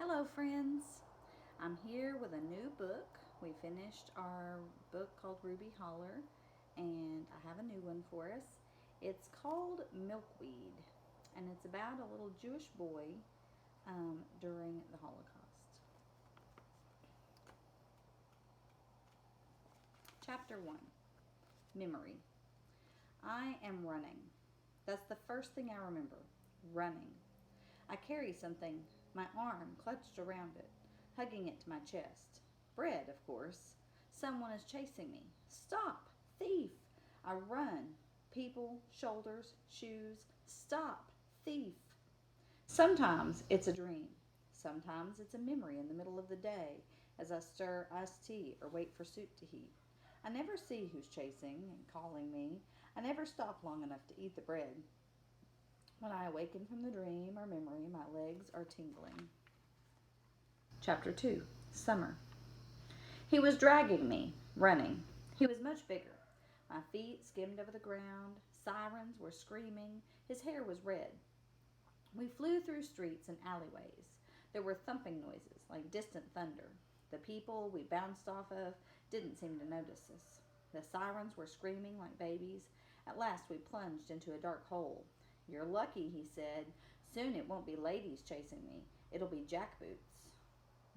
Hello, friends. I'm here with a new book. We finished our book called Ruby Holler, and I have a new one for us. It's called Milkweed, and it's about a little Jewish boy during the Holocaust. Chapter 1 Memory. I am running. That's the first thing I remember running. I carry something, my arm clutched around it, hugging it to my chest. Bread, of course. Someone is chasing me. Stop! Thief! I run. People, shoulders, shoes. Stop! Thief! Sometimes it's a dream. Sometimes it's a memory in the middle of the day as I stir iced tea or wait for soup to heat. I never see who's chasing and calling me. I never stop long enough to eat the bread. When I awaken from the dream or memory, my legs are tingling. Chapter 2 Summer. He was dragging me, running. He was much bigger. My feet skimmed over the ground. Sirens were screaming. His hair was red. We flew through streets and alleyways. There were thumping noises, like distant thunder. The people we bounced off of didn't seem to notice us. The sirens were screaming like babies. At last we plunged into a dark hole. You're lucky, he said. Soon it won't be ladies chasing me. It'll be jackboots.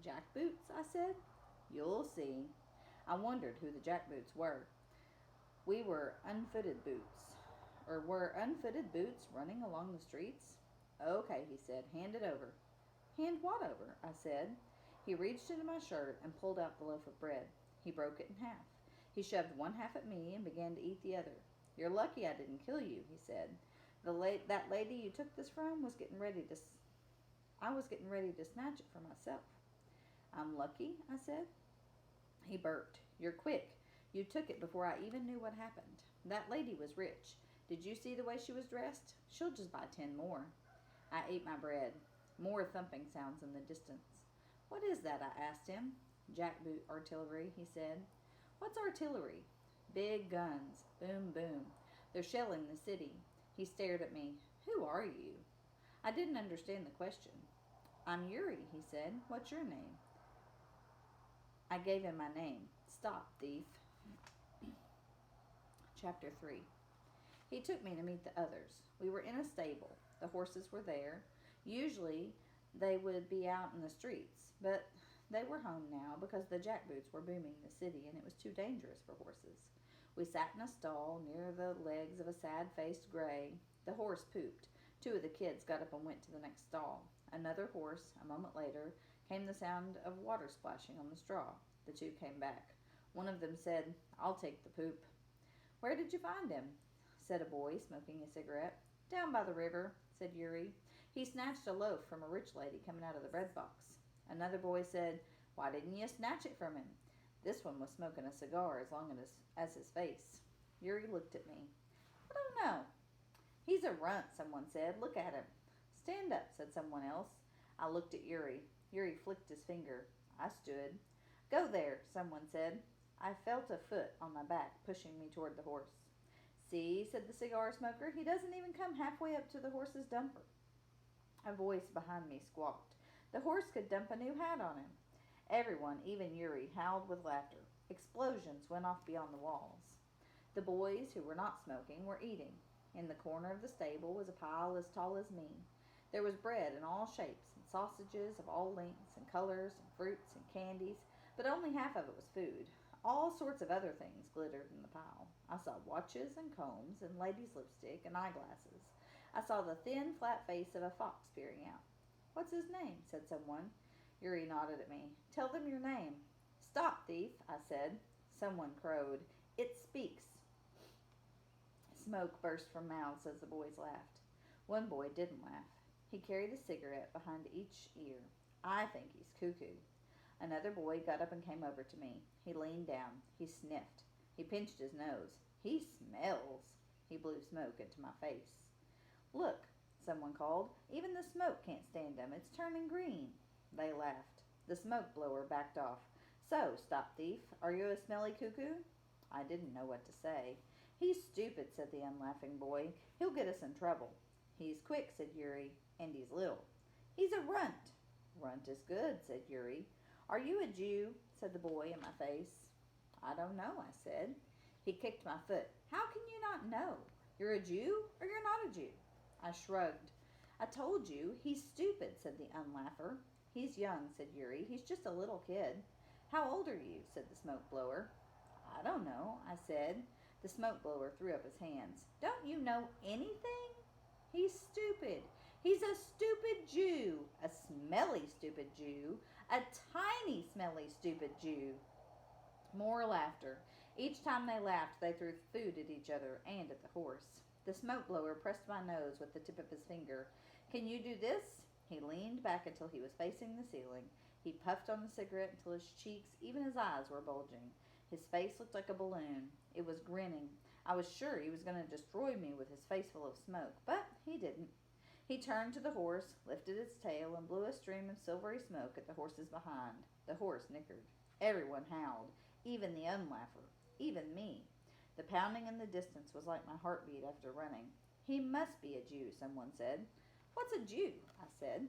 Jackboots? I said. You'll see. I wondered who the jackboots were. We were unfooted boots. Or were unfooted boots running along the streets? Okay, he said. Hand it over. Hand what over? I said. He reached into my shirt and pulled out the loaf of bread. He broke it in half. He shoved one half at me and began to eat the other. You're lucky I didn't kill you, he said. That lady you took this from was getting ready to. I was getting ready to snatch it for myself. I'm lucky, I said. He burped. You're quick. You took it before I even knew what happened. That lady was rich. Did you see the way she was dressed? She'll just buy 10 more. I ate my bread. More thumping sounds in the distance. What is that? I asked him. Jackboot artillery, he said. What's artillery? Big guns. Boom, boom. They're shelling the city. He stared at me. Who are you? I didn't understand the question. I'm Yuri, he said. What's your name? I gave him my name. Stop, thief. Chapter 3 He took me to meet the others. We were in a stable. The horses were there. Usually they would be out in the streets, but they were home now because the jackboots were booming the city and it was too dangerous for horses. We sat in a stall near the legs of a sad-faced gray. The horse pooped. Two of the kids got up and went to the next stall. Another horse, a moment later, came the sound of water splashing on the straw. The two came back. One of them said, I'll take the poop. Where did you find him? Said a boy, smoking a cigarette. Down by the river, said Yuri. He snatched a loaf from a rich lady coming out of the bread box. Another boy said, Why didn't you snatch it from him? This one was smoking a cigar as long as his face. Yuri looked at me. I don't know. He's a runt, someone said. Look at him. Stand up, said someone else. I looked at Yuri. Yuri flicked his finger. I stood. Go there, someone said. I felt a foot on my back, pushing me toward the horse. See, said the cigar smoker, he doesn't even come halfway up to the horse's dumper. A voice behind me squawked. The horse could dump a new hat on him. Everyone, even Yuri, howled with laughter. Explosions went off beyond the walls. The boys, who were not smoking, were eating. In the corner of the stable was a pile as tall as me. There was bread in all shapes, and sausages of all lengths and colors, and fruits and candies, but only half of it was food. All sorts of other things glittered in the pile. I saw watches and combs and ladies' lipstick and eyeglasses. I saw the thin, flat face of a fox peering out. What's his name? Said someone. Yuri nodded at me. Tell them your name. Stop, thief, I said. Someone crowed. It speaks. Smoke burst from mouths as the boys laughed. One boy didn't laugh. He carried a cigarette behind each ear. I think he's cuckoo. Another boy got up and came over to me. He leaned down. He sniffed. He pinched his nose. He smells. He blew smoke into my face. Look, someone called. Even the smoke can't stand him. It's turning green. They laughed. The smoke blower backed off. So, stop thief, are you a smelly cuckoo? I didn't know what to say. He's stupid, said the unlaughing boy. He'll get us in trouble. He's quick, said Yuri, and he's little. He's a runt. Runt is good, said Yuri. Are you a Jew? Said the boy in my face. I don't know, I said. He kicked my foot. How can you not know? You're a Jew or you're not a Jew? I shrugged. I told you, he's stupid, said the unlaugher. He's young, said Yuri. He's just a little kid. How old are you? Said the smoke blower. I don't know, I said. The smoke blower threw up his hands. Don't you know anything? He's stupid. He's a stupid Jew. A smelly stupid Jew. A tiny smelly stupid Jew. More laughter. Each time they laughed, they threw food at each other and at the horse. The smoke blower pressed my nose with the tip of his finger. Can you do this? He leaned back until he was facing the ceiling. He puffed on the cigarette until his cheeks, even his eyes, were bulging. His face looked like a balloon. It was grinning. I was sure he was going to destroy me with his face full of smoke, but he didn't. He turned to the horse, lifted its tail, and blew a stream of silvery smoke at the horses behind. The horse nickered. Everyone howled, even the unlaugher, even me. The pounding in the distance was like my heartbeat after running. He must be a Jew, someone said. What's a Jew? I said.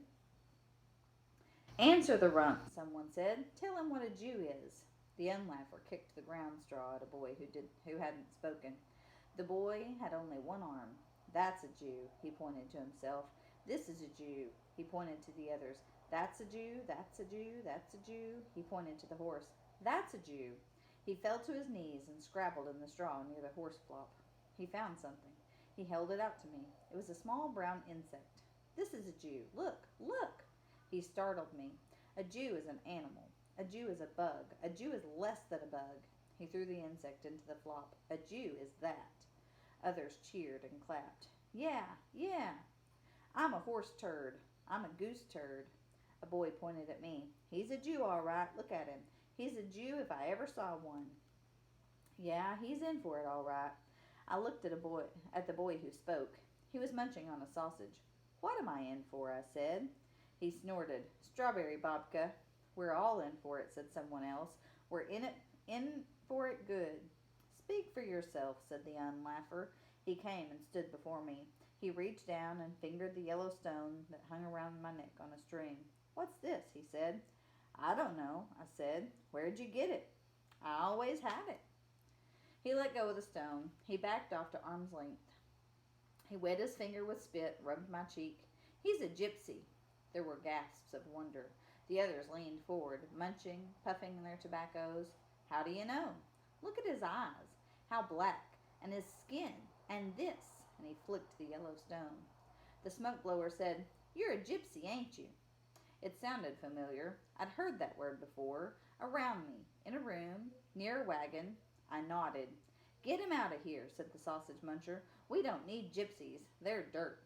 Answer the runt, someone said. Tell him what a Jew is. The unlaugher kicked the ground straw at a boy who hadn't spoken. The boy had only one arm. That's a Jew, he pointed to himself. This is a Jew, he pointed to the others. That's a Jew, that's a Jew, that's a Jew, he pointed to the horse. That's a Jew. He fell to his knees and scrabbled in the straw near the horse flop. He found something. He held it out to me. It was a small brown insect. This is a Jew. Look, look! He startled me. A Jew is an animal. A Jew is a bug. A Jew is less than a bug. He threw the insect into the flop. A Jew is that. Others cheered and clapped. Yeah, yeah. I'm a horse turd. I'm a goose turd. A boy pointed at me. He's a Jew, all right. Look at him. He's a Jew if I ever saw one. Yeah, he's in for it, all right. I looked at the boy who spoke. He was munching on a sausage. What am I in for? I said. He snorted. Strawberry babka. We're all in for it, said someone else. We're in for it good. Speak for yourself, said the unlaugher. He came and stood before me. He reached down and fingered the yellow stone that hung around my neck on a string. What's this? He said. I don't know, I said. Where'd you get it? I always had it. He let go of the stone. He backed off to arm's length. He wet his finger with spit, rubbed my cheek. He's a gypsy. There were gasps of wonder. The others leaned forward, munching, puffing their tobaccos. How do you know? Look at his eyes. How black. And his skin. And this. And he flicked the yellow stone. The smoke blower said, You're a gypsy, ain't you? It sounded familiar. I'd heard that word before. Around me. In a room. Near a wagon. I nodded. Get him out of here, said the sausage muncher. We don't need gypsies. They're dirt.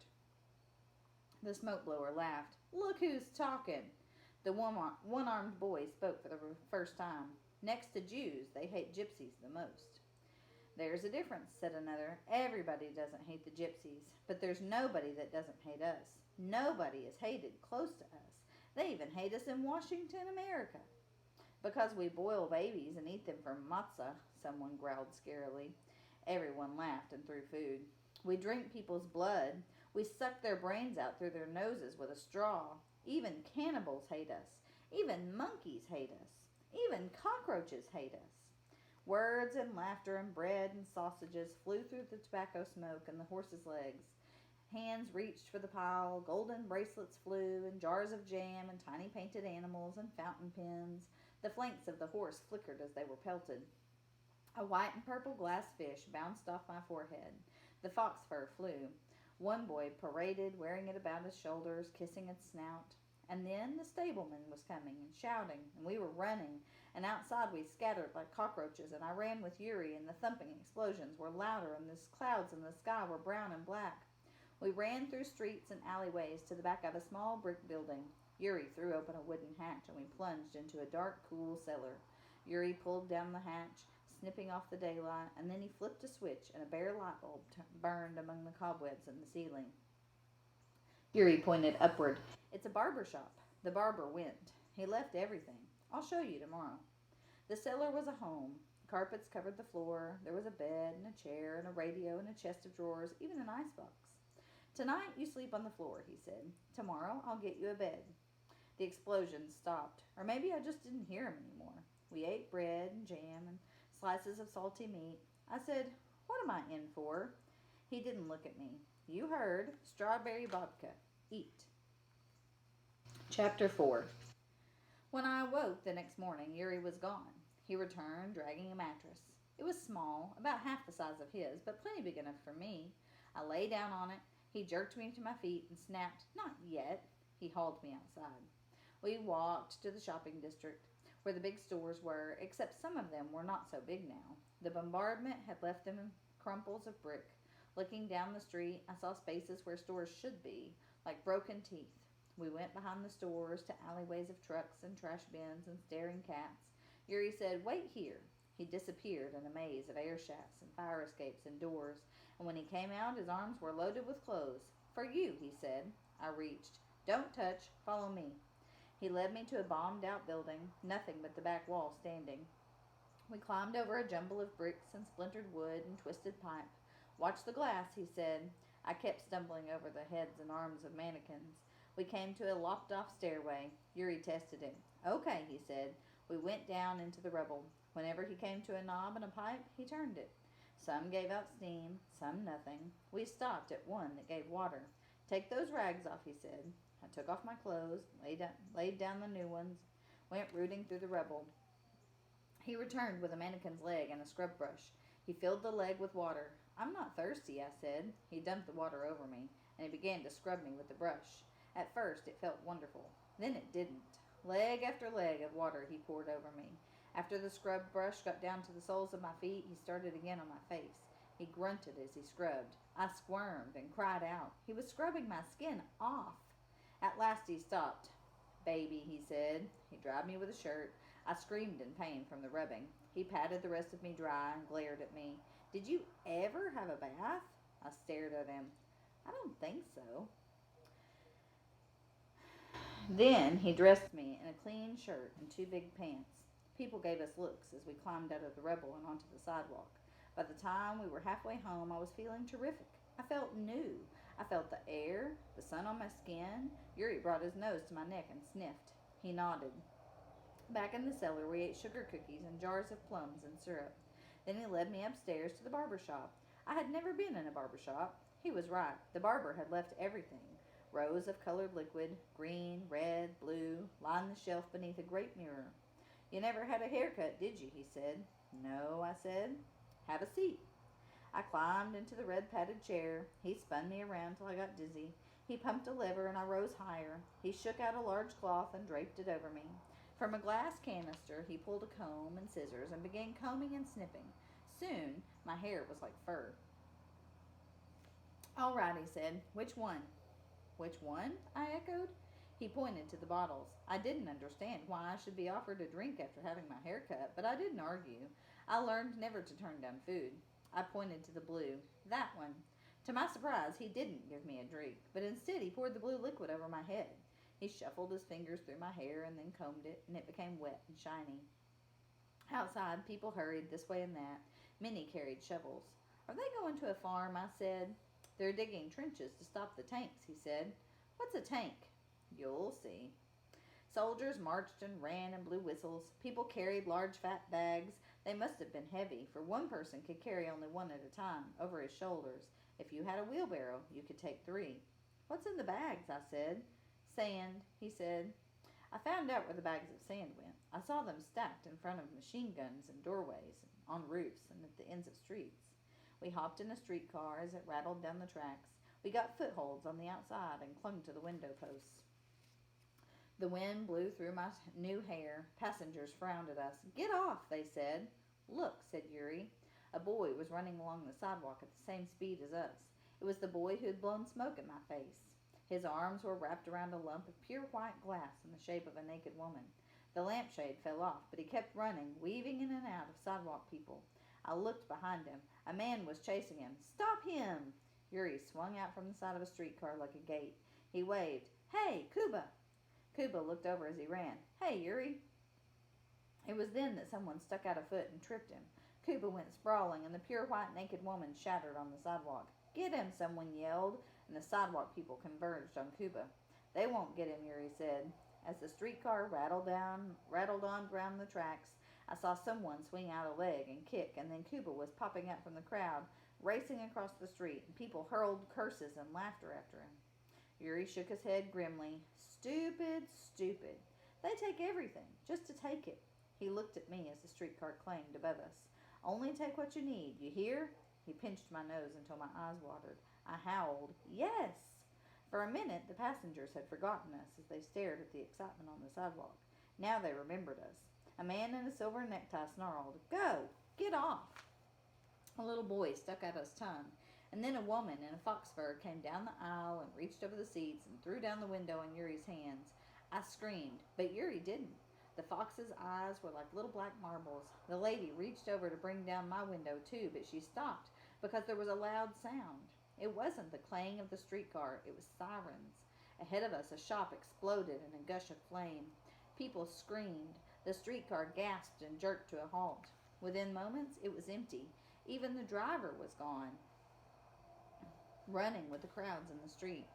The smoke blower laughed. Look who's talking. The one-armed boy spoke for the first time. Next to Jews, they hate gypsies the most. There's a difference, said another. Everybody doesn't hate the gypsies, but there's nobody that doesn't hate us. Nobody is hated close to us. They even hate us in Washington, America. Because we boil babies and eat them for matzah, someone growled scarily. Everyone laughed and threw food. We drink people's blood. We suck their brains out through their noses with a straw. Even cannibals hate us. Even monkeys hate us. Even cockroaches hate us. Words and laughter and bread and sausages flew through the tobacco smoke and the horses' legs. Hands reached for the pile, golden bracelets flew, and jars of jam, and tiny painted animals, and fountain pens. The flanks of the horse flickered as they were pelted. A white and purple glass fish bounced off my forehead. The fox fur flew. One boy paraded, wearing it about his shoulders, kissing its snout. And then the stableman was coming and shouting, and we were running, and outside we scattered like cockroaches, and I ran with Yuri, and the thumping explosions were louder, and the clouds in the sky were brown and black. We ran through streets and alleyways to the back of a small brick building. Yuri threw open a wooden hatch, and we plunged into a dark, cool cellar. Yuri pulled down the hatch, snipping off the daylight, and then he flipped a switch, and a bare light bulb burned among the cobwebs in the ceiling. Yuri pointed upward. It's a barber shop. The barber went. He left everything. I'll show you tomorrow. The cellar was a home. Carpets covered the floor. There was a bed and a chair and a radio and a chest of drawers, even an icebox. Tonight you sleep on the floor, he said. Tomorrow I'll get you a bed. The explosions stopped, or maybe I just didn't hear him anymore. We ate bread and jam and slices of salty meat. I said, "What am I in for?" He didn't look at me. "You heard. Strawberry babka. Eat." Chapter 4. When I awoke the next morning, Yuri was gone. He returned, dragging a mattress. It was small, about half the size of his, but plenty big enough for me. I lay down on it. He jerked me to my feet and snapped, "Not yet." He hauled me outside. We walked to the shopping district, where the big stores were, except some of them were not so big now. The bombardment had left them in crumples of brick. Looking down the street, I saw spaces where stores should be, like broken teeth. We went behind the stores to alleyways of trucks and trash bins and staring cats. Yuri said, "Wait here." He disappeared in a maze of air shafts and fire escapes and doors, and when he came out, his arms were loaded with clothes. "For you," he said. I reached. "Don't touch. Follow me." He led me to a bombed-out building, nothing but the back wall standing. We climbed over a jumble of bricks and splintered wood and twisted pipe. "Watch the glass," he said. I kept stumbling over the heads and arms of mannequins. We came to a lopped-off stairway. Yuri tested it. "Okay," he said. We went down into the rubble. Whenever he came to a knob and a pipe, he turned it. Some gave out steam, some nothing. We stopped at one that gave water. "Take those rags off," he said. I took off my clothes, laid down the new ones, went rooting through the rubble. He returned with a mannequin's leg and a scrub brush. He filled the leg with water. "I'm not thirsty," I said. He dumped the water over me, and he began to scrub me with the brush. At first it felt wonderful. Then it didn't. Leg after leg of water he poured over me. After the scrub brush got down to the soles of my feet, he started again on my face. He grunted as he scrubbed. I squirmed and cried out. He was scrubbing my skin off. At last he stopped. "Baby," he said. He dried me with a shirt. I screamed in pain from the rubbing. He patted the rest of me dry and glared at me. "Did you ever have a bath?" I stared at him. "I don't think so." Then he dressed me in a clean shirt and two big pants. People gave us looks as we climbed out of the rubble and onto the sidewalk. By the time we were halfway home, I was feeling terrific. I felt new. I felt the air, the sun on my skin. Yuri brought his nose to my neck and sniffed. He nodded. Back in the cellar, we ate sugar cookies and jars of plums and syrup. Then he led me upstairs to the barber shop. I had never been in a barber shop. He was right. The barber had left everything. Rows of colored liquid, green, red, blue, lined the shelf beneath a great mirror. "You never had a haircut, did you?" he said. "No," I said. "Have a seat." I climbed into the red padded chair. He spun me around till I got dizzy. He pumped a lever and I rose higher. He shook out a large cloth and draped it over me. From a glass canister he pulled a comb and scissors and began combing and snipping. Soon my hair was like fur. "All right," he said. "Which one?" "Which one?" I echoed. He pointed to the bottles. I didn't understand why I should be offered a drink after having my hair cut, but I didn't argue. I learned never to turn down food. I pointed to the blue. "That one." To my surprise, he didn't give me a drink, but instead he poured the blue liquid over my head. He shuffled his fingers through my hair and then combed it, and it became wet and shiny. Outside, people hurried this way and that. Many carried shovels. "Are they going to a farm?" I said. "They're digging trenches to stop the tanks," he said. "What's a tank?" "You'll see." Soldiers marched and ran and blew whistles. People carried large fat bags. They must have been heavy, for one person could carry only one at a time, over his shoulders. If you had a wheelbarrow, you could take three. "What's in the bags?" I said. "Sand," he said. I found out where the bags of sand went. I saw them stacked in front of machine guns and doorways, on roofs, and at the ends of streets. We hopped in a streetcar as it rattled down the tracks. We got footholds on the outside and clung to the window posts. The wind blew through my new hair. Passengers frowned at us. "Get off," they said. "Look," said Yuri. A boy was running along the sidewalk at the same speed as us. It was the boy who had blown smoke at my face. His arms were wrapped around a lump of pure white glass in the shape of a naked woman. The lampshade fell off, but he kept running, weaving in and out of sidewalk people. I looked behind him. A man was chasing him. "Stop him!" Yuri swung out from the side of a streetcar like a gate. He waved. "Hey, Kuba!" Kuba looked over as he ran. "Hey, Yuri!" It was then that someone stuck out a foot and tripped him. Kuba went sprawling, and the pure white naked woman shattered on the sidewalk. "Get him!" someone yelled, and the sidewalk people converged on Kuba. "They won't get him," Yuri said. As the streetcar rattled on down the tracks, I saw someone swing out a leg and kick, and then Cuba was popping up from the crowd, racing across the street, and people hurled curses and laughter after him. Yuri shook his head grimly. Stupid, stupid. They take everything, just to take it. He looked at me as the streetcar clanged above us. Only take what you need, you hear? He pinched my nose until my eyes watered. I howled, yes! For a minute, the passengers had forgotten us as they stared at the excitement on the sidewalk. Now they remembered us. A man in a silver necktie snarled, Go! Get off! A little boy stuck out his tongue, and then a woman in a fox fur came down the aisle and reached over the seats and threw down the window in Yuri's hands. I screamed, but Yuri didn't. The fox's eyes were like little black marbles. The lady reached over to bring down my window too, but she stopped because there was a loud sound. It wasn't the clang of the streetcar, it was sirens. Ahead of us, a shop exploded in a gush of flame. People screamed. The streetcar gasped and jerked to a halt. Within moments, it was empty. Even the driver was gone, running with the crowds in the street.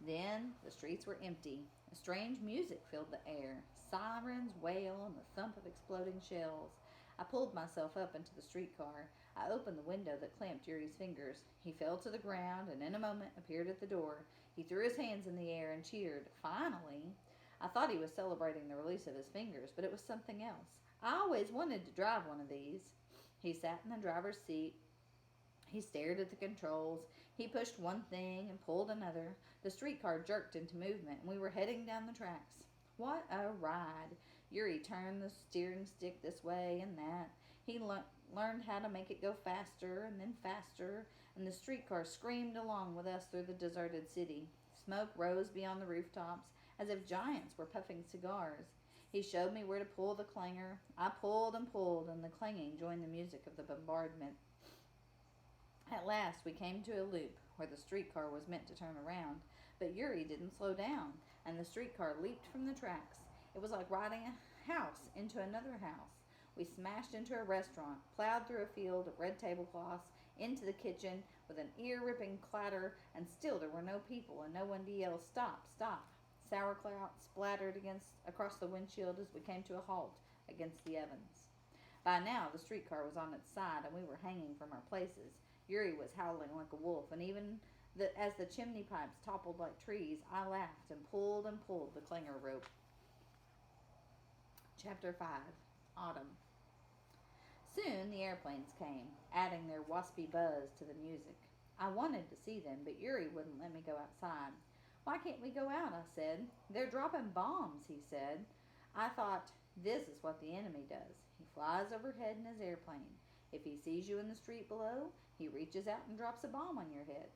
Then the streets were empty. A strange music filled the air. Sirens wail and the thump of exploding shells. I pulled myself up into the streetcar. I opened the window that clamped Yuri's fingers. He fell to the ground and in a moment appeared at the door. He threw his hands in the air and cheered. Finally! I thought he was celebrating the release of his fingers, but it was something else. I always wanted to drive one of these. He sat in the driver's seat. He stared at the controls. He pushed one thing and pulled another. The streetcar jerked into movement, and we were heading down the tracks. What a ride! Yuri turned the steering stick this way and that. He learned how to make it go faster and then faster, and the streetcar screamed along with us through the deserted city. Smoke rose beyond the rooftops as if giants were puffing cigars. He showed me where to pull the clanger. I pulled, and the clanging joined the music of the bombardment. At last we came to a loop where the streetcar was meant to turn around, but Yuri didn't slow down, and the streetcar leaped from the tracks. It was like riding a house into another house. We smashed into a restaurant, plowed through a field of red tablecloths, into the kitchen with an ear-ripping clatter, and still there were no people and no one to yell, Stop, stop. Sauerkraut splattered across the windshield as we came to a halt against the ovens. By now, the streetcar was on its side, and we were hanging from our places. Yuri was howling like a wolf, and even as the chimney pipes toppled like trees, I laughed and pulled the clanger rope. Chapter 5. Autumn. Soon the airplanes came, adding their waspy buzz to the music. I wanted to see them, but Yuri wouldn't let me go outside. Why can't we go out? I said. They're dropping bombs, he said. I thought, this is what the enemy does. He flies overhead in his airplane. If he sees you in the street below, he reaches out and drops a bomb on your head.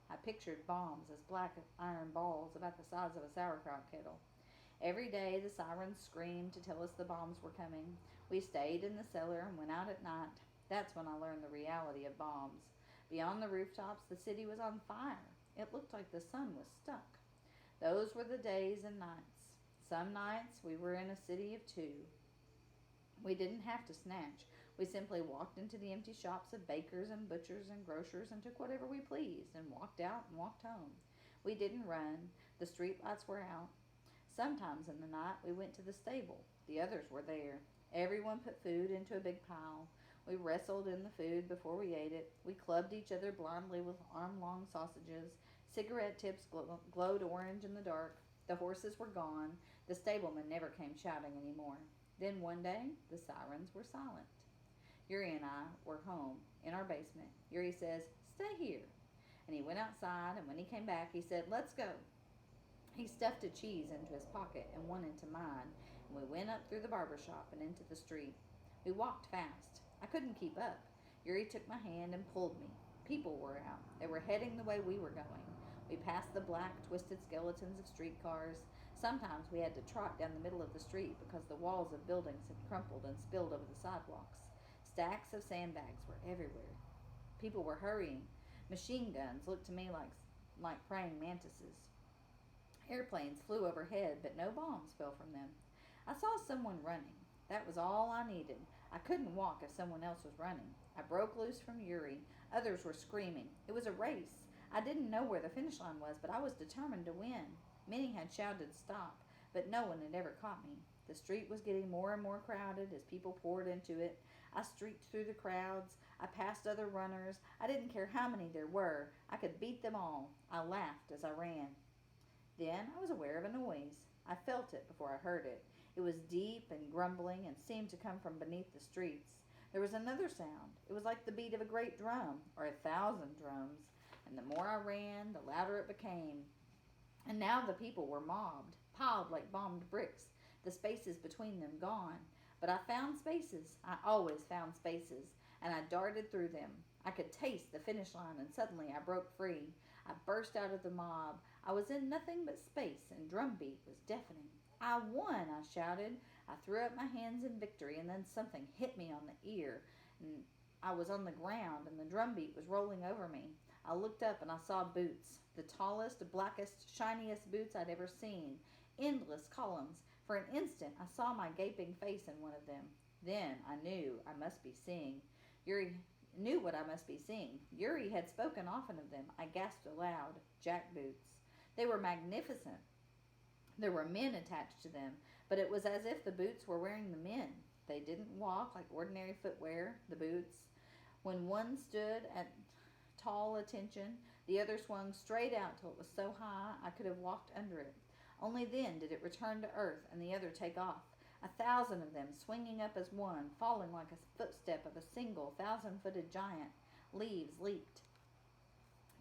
I pictured bombs as black iron balls about the size of a sauerkraut kettle. Every day the sirens screamed to tell us the bombs were coming. We stayed in the cellar and went out at night. That's when I learned the reality of bombs. Beyond the rooftops, the city was on fire. It looked like the sun was stuck. Those were the days and nights. Some nights we were in a city of two. We didn't have to snatch. We simply walked into the empty shops of bakers and butchers and grocers and took whatever we pleased and walked out and walked home. We didn't run. The street lights were out. Sometimes in the night we went to the stable. The others were there. Everyone put food into a big pile. We wrestled in the food before we ate it. We clubbed each other blindly with arm-long sausages. Cigarette tips glowed orange in the dark. The horses were gone. The stableman never came shouting anymore. Then one day, the sirens were silent. Yuri and I were home in our basement. Yuri says, Stay here. And he went outside, and when he came back, he said, Let's go. He stuffed a cheese into his pocket and one into mine, and we went up through the barber shop and into the street. We walked fast. I couldn't keep up. Yuri took my hand and pulled me. People were out. They were heading the way we were going. We passed the black, twisted skeletons of streetcars. Sometimes we had to trot down the middle of the street because the walls of buildings had crumpled and spilled over the sidewalks. Stacks of sandbags were everywhere. People were hurrying. Machine guns looked to me like praying mantises. Airplanes flew overhead, but no bombs fell from them. I saw someone running. That was all I needed. I couldn't walk if someone else was running. I broke loose from Yuri. Others were screaming. It was a race. I didn't know where the finish line was, but I was determined to win. Many had shouted stop, but no one had ever caught me. The street was getting more and more crowded as people poured into it. I streaked through the crowds. I passed other runners. I didn't care how many there were. I could beat them all. I laughed as I ran. Then I was aware of a noise. I felt it before I heard it. It was deep and grumbling and seemed to come from beneath the streets. There was another sound. It was like the beat of a great drum, or 1,000 drums. And the more I ran, the louder it became. And now the people were mobbed, piled like bombed bricks, the spaces between them gone. But I found spaces. I always found spaces, and I darted through them. I could taste the finish line, and suddenly I broke free. I burst out of the mob. I was in nothing but space, and drumbeat was deafening. I won, I shouted. I threw up my hands in victory, and then something hit me on the ear, and I was on the ground, and the drumbeat was rolling over me. I looked up, and I saw boots, the tallest, blackest, shiniest boots I'd ever seen. Endless columns. For an instant, I saw my gaping face in one of them. Then I knew I must be seeing. Yuri knew what I must be seeing. Yuri had spoken often of them. I gasped aloud. Jackboots. They were magnificent. There were men attached to them, but it was as if the boots were wearing the men. They didn't walk like ordinary footwear, the boots. When one stood at tall attention, the other swung straight out till it was so high I could have walked under it. Only then did it return to earth and the other take off. 1,000 of them swinging up as one, falling like a footstep of a single 1,000-footed giant. Leaves leaped.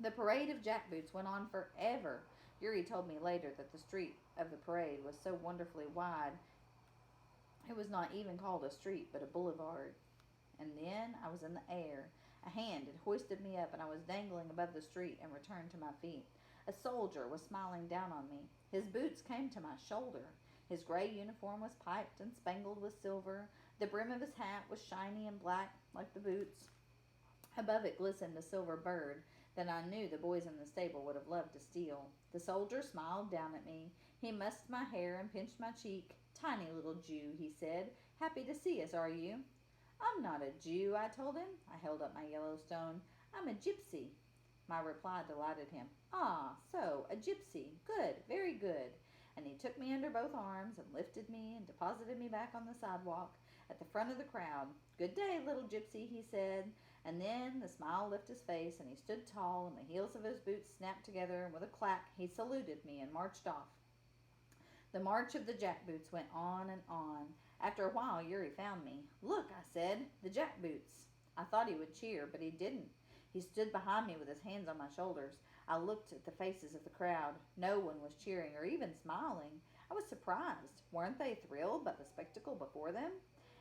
The parade of jackboots went on forever. Yuri told me later that the street of the parade was so wonderfully wide it was not even called a street but a boulevard. And then I was in the air. A hand had hoisted me up and I was dangling above the street and returned to my feet. A soldier was smiling down on me. His boots came to my shoulder. His gray uniform was piped and spangled with silver. The brim of his hat was shiny and black like the boots. Above it glistened a silver bird that I knew the boys in the stable would have loved to steal. The soldier smiled down at me. He mussed my hair and pinched my cheek. "Tiny little Jew," he said. "Happy to see us, are you?" "I'm not a Jew," I told him. I held up my Yellowstone. "I'm a gypsy." My reply delighted him. "Ah, so, a gypsy. Good, very good." And he took me under both arms and lifted me and deposited me back on the sidewalk at the front of the crowd. "Good day, little gypsy," he said. And then the smile left his face, and he stood tall, and the heels of his boots snapped together, and with a clack he saluted me and marched off. The march of the jackboots went on and on. After a while, Yuri found me. "Look," I said, "the jackboots." I thought he would cheer, but he didn't. He stood behind me with his hands on my shoulders. I looked at the faces of the crowd. No one was cheering or even smiling. I was surprised. Weren't they thrilled by the spectacle before them?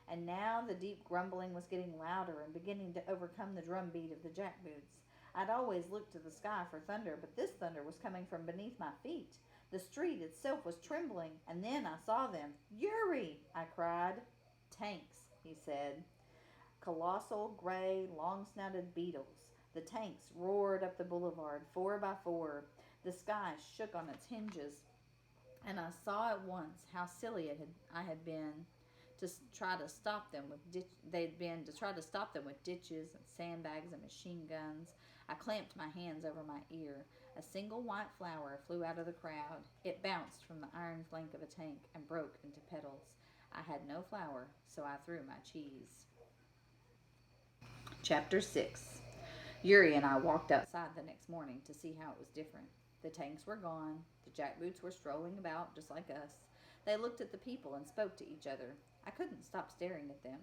And now the deep grumbling was getting louder and beginning to overcome the drumbeat of the jackboots. I'd always looked to the sky for thunder, but this thunder was coming from beneath my feet. The street itself was trembling, and then I saw them. "Yuri!" I cried. "Tanks," he said. Colossal, gray, long-snouted beetles. The tanks roared up the boulevard, 4 by 4. The sky shook on its hinges, and I saw at once how silly I had been to try to stop them with ditches and sandbags and machine guns. I clamped my hands over my ear. A single white flower flew out of the crowd. It bounced from the iron flank of a tank and broke into petals. I had no flower, so I threw my cheese. Chapter 6. Yuri and I walked outside the next morning to see how it was different. The tanks were gone. The jackboots were strolling about just like us. They looked at the people and spoke to each other. I couldn't stop staring at them.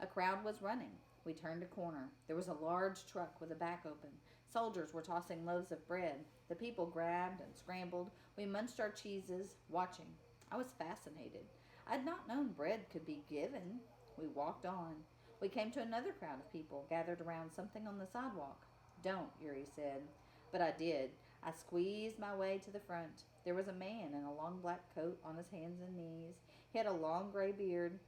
A crowd was running. We turned a corner. There was a large truck with the back open. Soldiers were tossing loaves of bread. The people grabbed and scrambled. We munched our cheeses, watching. I was fascinated. I had not known bread could be given. We walked on. We came to another crowd of people gathered around something on the sidewalk. "Don't," Yuri said. But I did. I squeezed my way to the front. There was a man in a long black coat on his hands and knees. He had a long gray beard.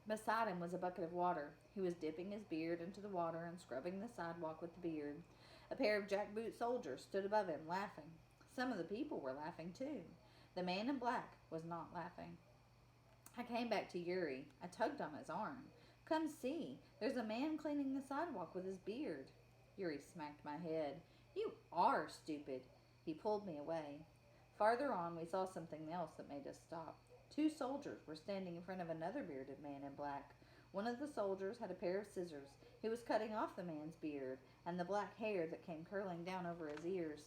Beside him was a bucket of water. He was dipping his beard into the water and scrubbing the sidewalk with the beard. A pair of jackboot soldiers stood above him, laughing. Some of the people were laughing, too. The man in black was not laughing. I came back to Yuri. I tugged on his arm. "Come see. There's a man cleaning the sidewalk with his beard." Yuri smacked my head. "You are stupid." He pulled me away. Farther on, we saw something else that made us stop. Two soldiers were standing in front of another bearded man in black. One of the soldiers had a pair of scissors. He was cutting off the man's beard and the black hair that came curling down over his ears.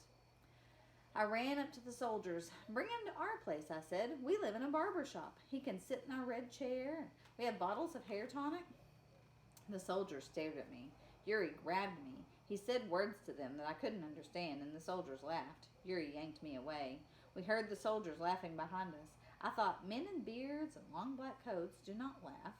I ran up to the soldiers. "Bring him to our place," I said. "We live in a barber shop. He can sit in our red chair. We have bottles of hair tonic." The soldiers stared at me. Yuri grabbed me. He said words to them that I couldn't understand, and the soldiers laughed. Yuri yanked me away. We heard the soldiers laughing behind us. I thought, men in beards and long black coats do not laugh.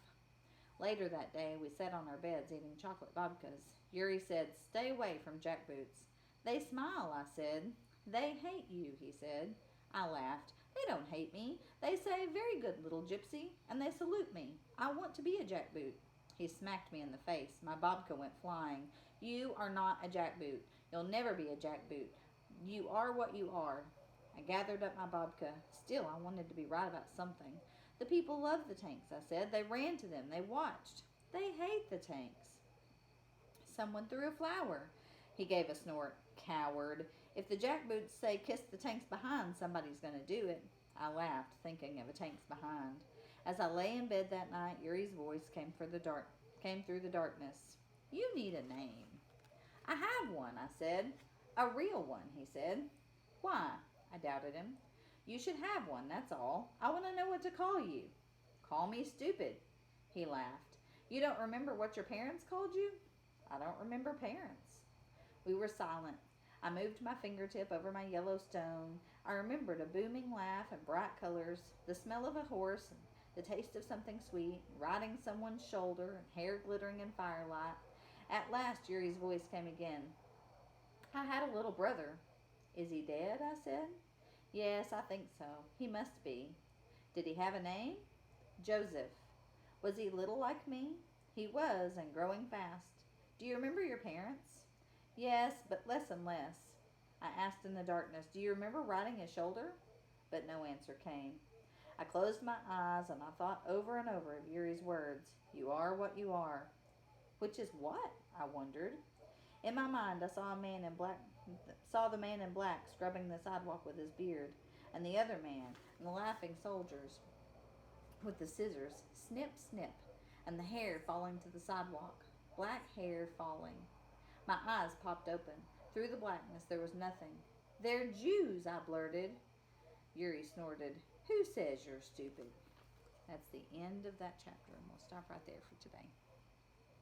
Later that day, we sat on our beds eating chocolate babkas. Yuri said, "Stay away from jackboots." "They smile," I said. "They hate you," he said. I laughed. "They don't hate me. They say, 'Very good, little gypsy,' and they salute me. I want to be a jackboot." He smacked me in the face. My babka went flying. "You are not a jackboot. You'll never be a jackboot. You are what you are." I gathered up my babka. Still, I wanted to be right about something. "The people love the tanks," I said. "They ran to them. They watched. They hate the tanks." Someone threw a flower. He gave a snort. "Coward. If the jackboots say kiss the tanks behind, somebody's going to do it." I laughed, thinking of a tank's behind. As I lay in bed that night, Yuri's voice came through the darkness. "You need a name." "I have one," I said. "A real one," he said. "Why?" I doubted him. "You should have one, that's all. I want to know what to call you." "Call me stupid." He laughed. "You don't remember what your parents called you?" "I don't remember parents." We were silent. I moved my fingertip over my yellow stone. I remembered a booming laugh and bright colors, the smell of a horse and the taste of something sweet, riding someone's shoulder and hair glittering in firelight. At last Yuri's voice came again. "I had a little brother." "Is he dead?" I said. "Yes, I think so. He must be." "Did he have a name?" "Joseph." "Was he little like me?" "He was, and growing fast." "Do you remember your parents?" "Yes, but less and less." I asked in the darkness, "Do you remember riding his shoulder?" But no answer came. I closed my eyes and I thought over and over of Yuri's words. "You are what you are." Which is what? I wondered. In my mind, I saw the man in black scrubbing the sidewalk with his beard, and the other man, and the laughing soldiers with the scissors, snip, snip, and the hair falling to the sidewalk, black hair falling. My eyes popped open. Through the blackness, there was nothing. "They're Jews," I blurted. Yuri snorted. "Who says you're stupid?" That's the end of that chapter, and we'll stop right there for today.